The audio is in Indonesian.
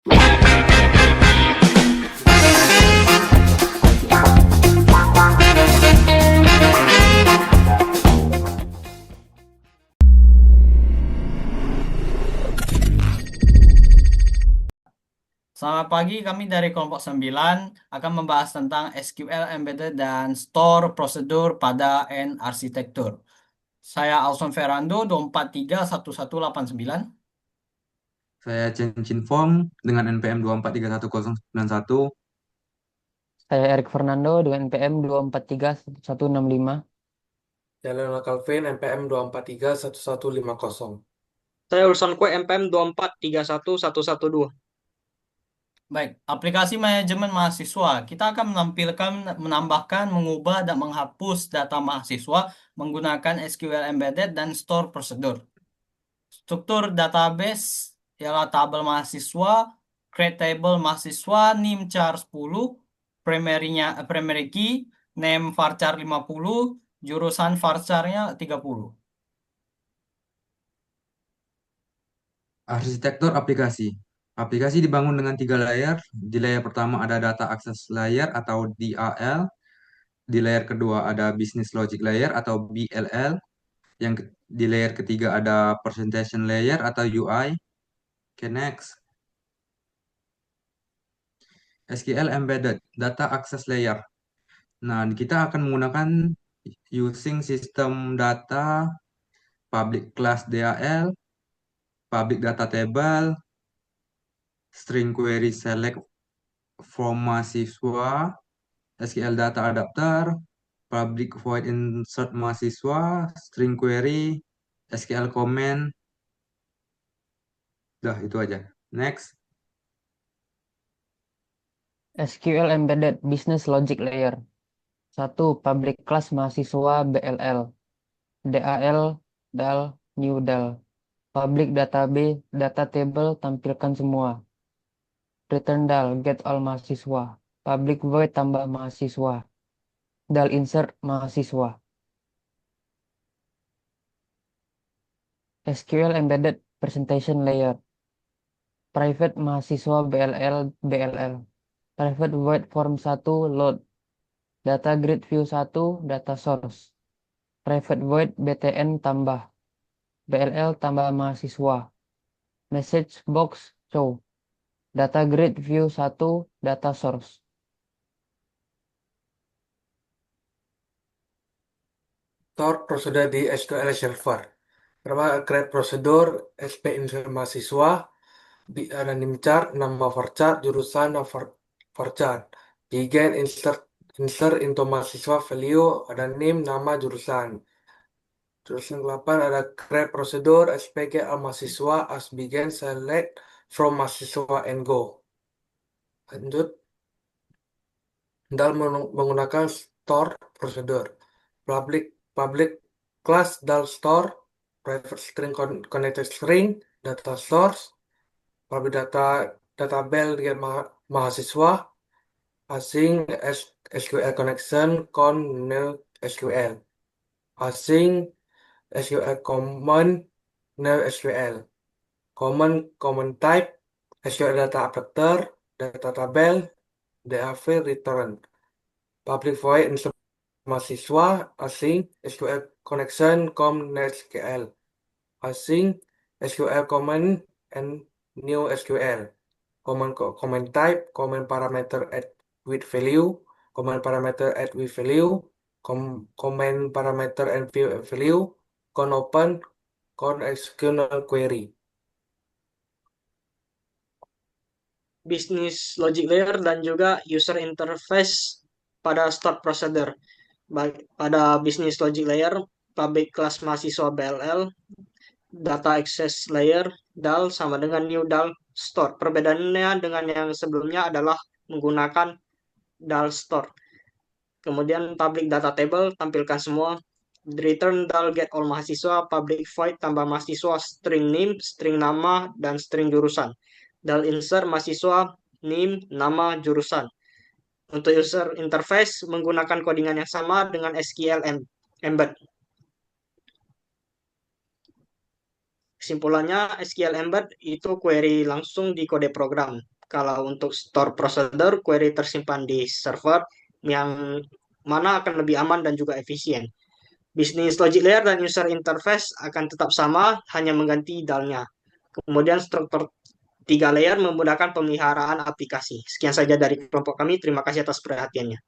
Selamat pagi, kami dari kelompok 9 akan membahas tentang SQL Embedded dan Store Prosedur pada N Arsitektur. Saya Alson Ferrando, 2431189. Saya Chen Chin Fong dengan NPM 2431091. Saya Erik Fernando dengan NPM 2431165. Jalana Calvin NPM 2431150. Saya Ulsan Kue MPM 2431112. Baik, aplikasi manajemen mahasiswa. Kita akan menampilkan, menambahkan, mengubah, dan menghapus data mahasiswa menggunakan SQL Embedded dan Store Prosedur. Struktur database ialah tabel mahasiswa, create table mahasiswa, name char 10, primary key, name varchar 50, jurusan varcharnya 30. Arsitektur aplikasi. Aplikasi dibangun dengan 3 layer. Di layer pertama ada data access layer atau DAL. Di layer kedua ada business logic layer atau BLL. Di layer ketiga ada presentation layer atau UI. Oke, next. SQL Embedded Data Access Layer. Nah, kita akan menggunakan using sistem data public class DAL, public data table, string query select from mahasiswa, SQL data adapter, public void insert mahasiswa, string query, SQL comment. Dah, itu aja. Next. SQL Embedded Business Logic Layer. 1. Public Class Mahasiswa BLL. DAL, DAL, New DAL. Public Database, Data Table tampilkan semua. Return DAL, Get All Mahasiswa. Public Void tambah mahasiswa. DAL Insert mahasiswa. SQL Embedded Presentation Layer. Private mahasiswa BLL, BLL. Private Void Form 1 Load. Data Grid View 1 Data Source. Private Void BTN tambah. BLL tambah mahasiswa. Message Box Show. Data Grid View 1 Data Source. Store prosedur di SQL Server. Pertama, create prosedur, SP insert mahasiswa, ada name chart, nama varchar, jurusan, varchar. Begin insert into mahasiswa value, ada name, nama, jurusan. Terus yang 8 ada create prosedur, SPG al mahasiswa, as begin, select from mahasiswa and go. Lanjut, dalam menggunakan store prosedur. Public class dal store, private string connected string, data source, public databel dengan mahasiswa, asing SQL connection con new SQL, asing SQL common new SQL, common type SQL data adapter, data tabel, DAV return, public void mahasiswa, asing SQL connection com NetSQL, asing SQL common and new SQL, common type, common parameter add with value, common parameter add with value, common parameter and view value, con open, con SQL query. Business Logic Layer dan juga User Interface pada Start Procedure. Pada Business Logic Layer, Public Class Mahasiswa BLL, Data Access Layer, DAL sama dengan New DAL Store. Perbedaannya dengan yang sebelumnya adalah menggunakan DAL Store. Kemudian Public Data Table tampilkan semua. Return DAL Get All Mahasiswa, Public Void tambah mahasiswa, string name, string nama, dan string jurusan. DAL Insert mahasiswa, name, nama, jurusan. Untuk user interface menggunakan codingan yang sama dengan SQL Embed. kesimpulannya SQL Embed itu query langsung di kode program. Kalau untuk store procedure, query tersimpan di server yang mana akan lebih aman dan juga efisien. Business logic layer dan user interface akan tetap sama, hanya mengganti DAL-nya. Kemudian struktur 3 layer memudahkan pemeliharaan aplikasi. Sekian saja dari kelompok kami. Terima kasih atas perhatiannya.